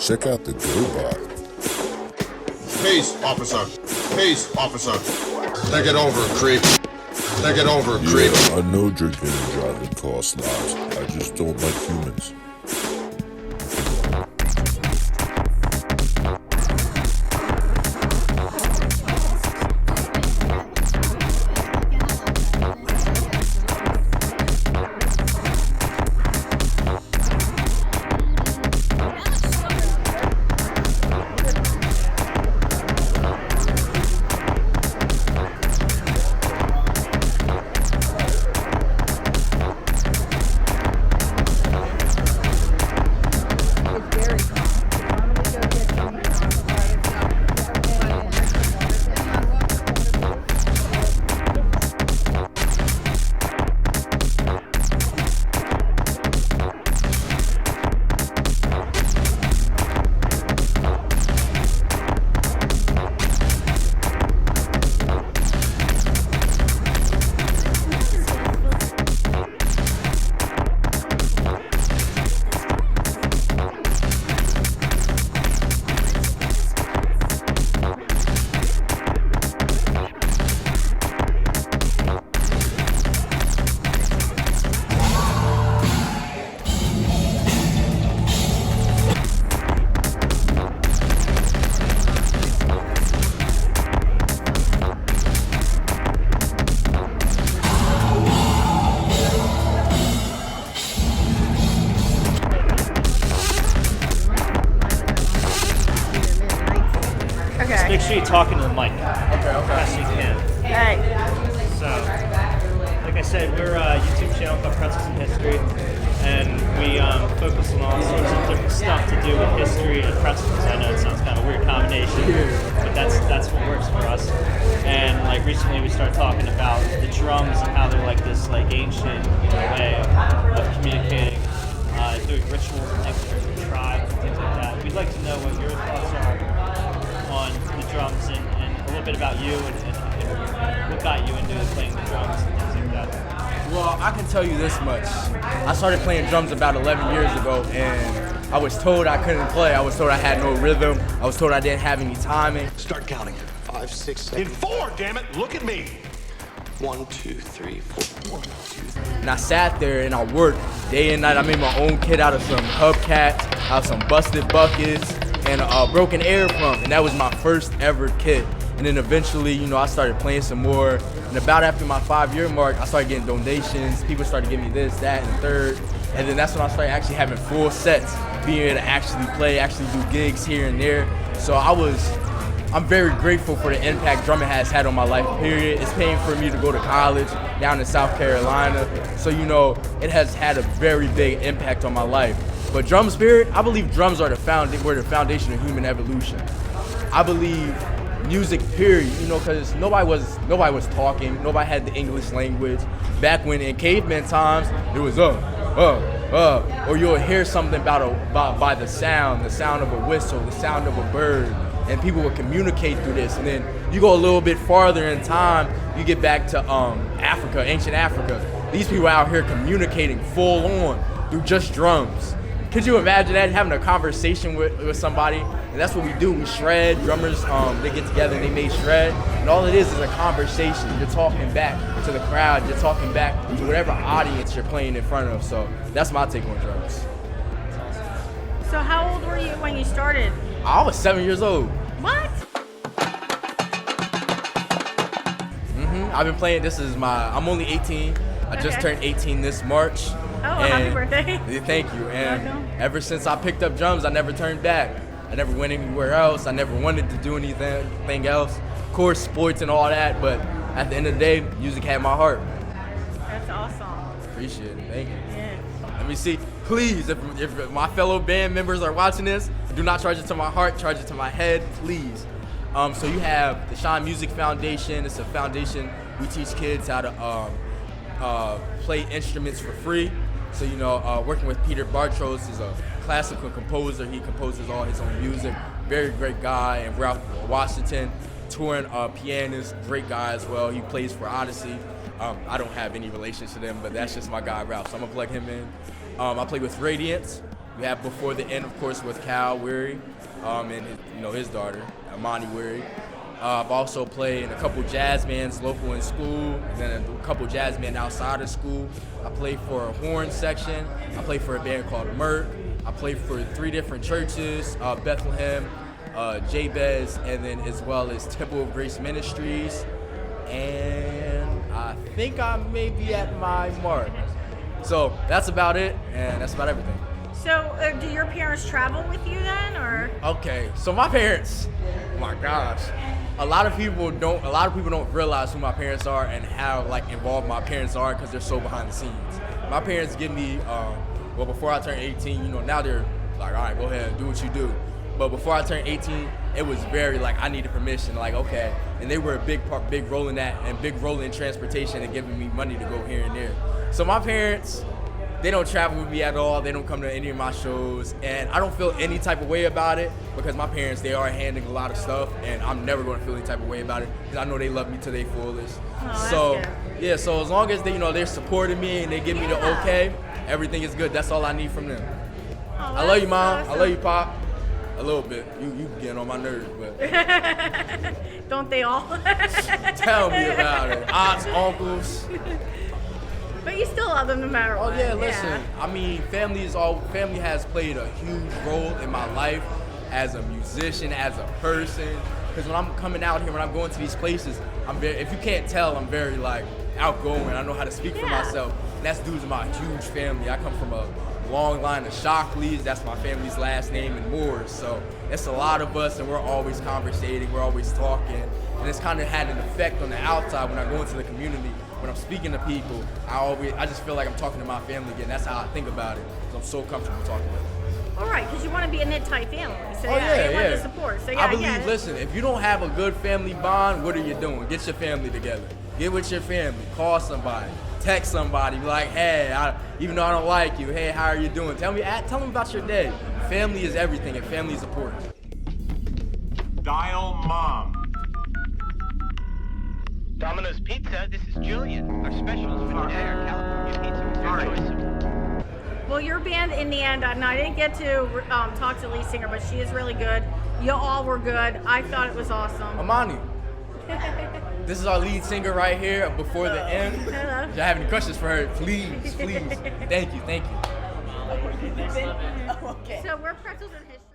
Check out the GoBot. Peace, officer. Peace, officer. Think it over, creep. Think it over, creep. Yeah, I know drinking and driving costs lives. I just don't like humans. Make sure you're talking to the mic. Okay. Best you can. Alright. So, like I said, we're a YouTube channel called Pretzels and History, and we focus on all sorts of different stuff to do with history and pretzels. I know it sounds kind of a weird combination, but that's what works for us. And like recently, we started talking about the drums and how they're like this like ancient way of communicating, doing rituals and things for the tribe and things like that. We'd like to know what your thoughts are on the drums and a little bit about you and what got you into playing the drums and things like that. Well, I can tell you this much. I started playing drums about 11 years ago, and I was told I couldn't play. I was told I had no rhythm. I was told I didn't have any timing. Start counting. 5, 6, 7. In 4, damn it! Look at me. 1, 2, 3, 4. 1, 2, 3. And I sat there and I worked day and night. I made my own kit out of some hubcaps, out of some busted buckets, and a broken air pump, and that was my first ever kit. And then eventually, I started playing some more. And about after my 5-year mark, I started getting donations. People started giving me this, that, and the third. And then that's when I started actually having full sets, being able to actually play, actually do gigs here and there. So I'm very grateful for the impact drumming has had on my life, period. It's paying for me to go to college down in South Carolina. So, it has had a very big impact on my life. But drum spirit, I believe drums are the foundation of human evolution. I believe music, period, because nobody was talking, nobody had the English language. Back when in caveman times, it was or you'll hear something by the sound of a whistle, the sound of a bird, and people would communicate through this. And then you go a little bit farther in time, you get back to Africa, ancient Africa. These people out here communicating full on through just drums. Could you imagine that, having a conversation with somebody? And that's what we do. We shred. Drummers, they get together and they make shred. And all it is a conversation. You're talking back to the crowd. You're talking back to whatever audience you're playing in front of. So that's my take on drums. So how old were you when you started? I was 7 years old. What? I've been playing. I'm only 18. I just turned 18 this March. Oh, happy birthday. Thank you. And ever since I picked up drums, I never turned back. I never went anywhere else. I never wanted to do anything else. Of course, sports and all that, but at the end of the day, music had my heart. That's awesome. Appreciate it. Thank you. Yeah. Let me see. Please, if my fellow band members are watching this, do not charge it to my heart, charge it to my head, please. So you have the Shine Music Foundation. It's a foundation. We teach kids how to play instruments for free. So, working with Peter Bartros is a classical composer. He composes all his own music. Very great guy. And Ralph Washington, touring pianist, great guy as well. He plays for Odyssey. I don't have any relation to them, but that's just my guy, Ralph. So I'm going to plug him in. I play with Radiance. We have Before the End, of course, with Cal Weary, and his daughter, Amani Weary. I've also played in a couple jazz bands local in school, and then a couple jazz bands outside of school. I played for a horn section. I played for a band called Merck. I played for 3 different churches, Bethlehem, Jabez, and then as well as Temple of Grace Ministries. And I think I may be at my mark. So that's about it, and that's about everything. So, do your parents travel with you then, or? Okay, so my parents, oh my gosh, a lot of people don't realize who my parents are and how involved my parents are because they're so behind the scenes. My parents give me, before I turned 18, now they're like, all right, go ahead, do what you do. But before I turned 18, it was very I needed permission, okay. And they were a big role in that, and big role in transportation and giving me money to go here and there. So my parents, they don't travel with me at all. They don't come to any of my shows, and I don't feel any type of way about it because my parents, they are handling a lot of stuff, and I'm never going to feel any type of way about it because I know they love me to their fullest. Oh, so that's good. yeah, so as long as they, they're supporting me and they give me the okay, everything is good. That's all I need from them. Oh, I love you, Mom. awesome. I love you, Pop. A little bit. You getting on my nerves, but Don't they all? tell me about it. Aunts, uncles. But you still love them no matter Oh what. yeah, listen. I mean, family has played a huge role in my life as a musician, as a person. Because when I'm coming out here, when I'm going to these places, if you can't tell, I'm very outgoing. I know how to speak for myself. And that's due to my huge family. I come from a long line of Shockleys. That's my family's last name, and Moores. So it's a lot of us, and we're always conversating. We're always talking. And it's kind of had an effect on the outside when I go into the community. When I'm speaking to people, I just feel like I'm talking to my family again. That's how I think about it, because I'm so comfortable talking to them. All right, because you want to be a knit-tight family. So Oh, yeah, you want yeah. the support. So yeah, I get believe, it. listen, if you don't have a good family bond, what are you doing? Get your family together. Get with your family. Call somebody. Text somebody. Be like, hey, even though I don't like you, hey, how are you doing? Tell me about your day. Family is everything, and family is important. Dial Mom. Domino's Pizza, this is Julian. Our specials for today are California pizza with your choice of. Well, your band in the end, and I didn't get to talk to the lead singer, but she is really good. You all were good. I thought it was awesome. Amani. This is our lead singer right here, Before the End. Hello. If y'all have any questions for her, please. Thank you. So we're Pretzels in History.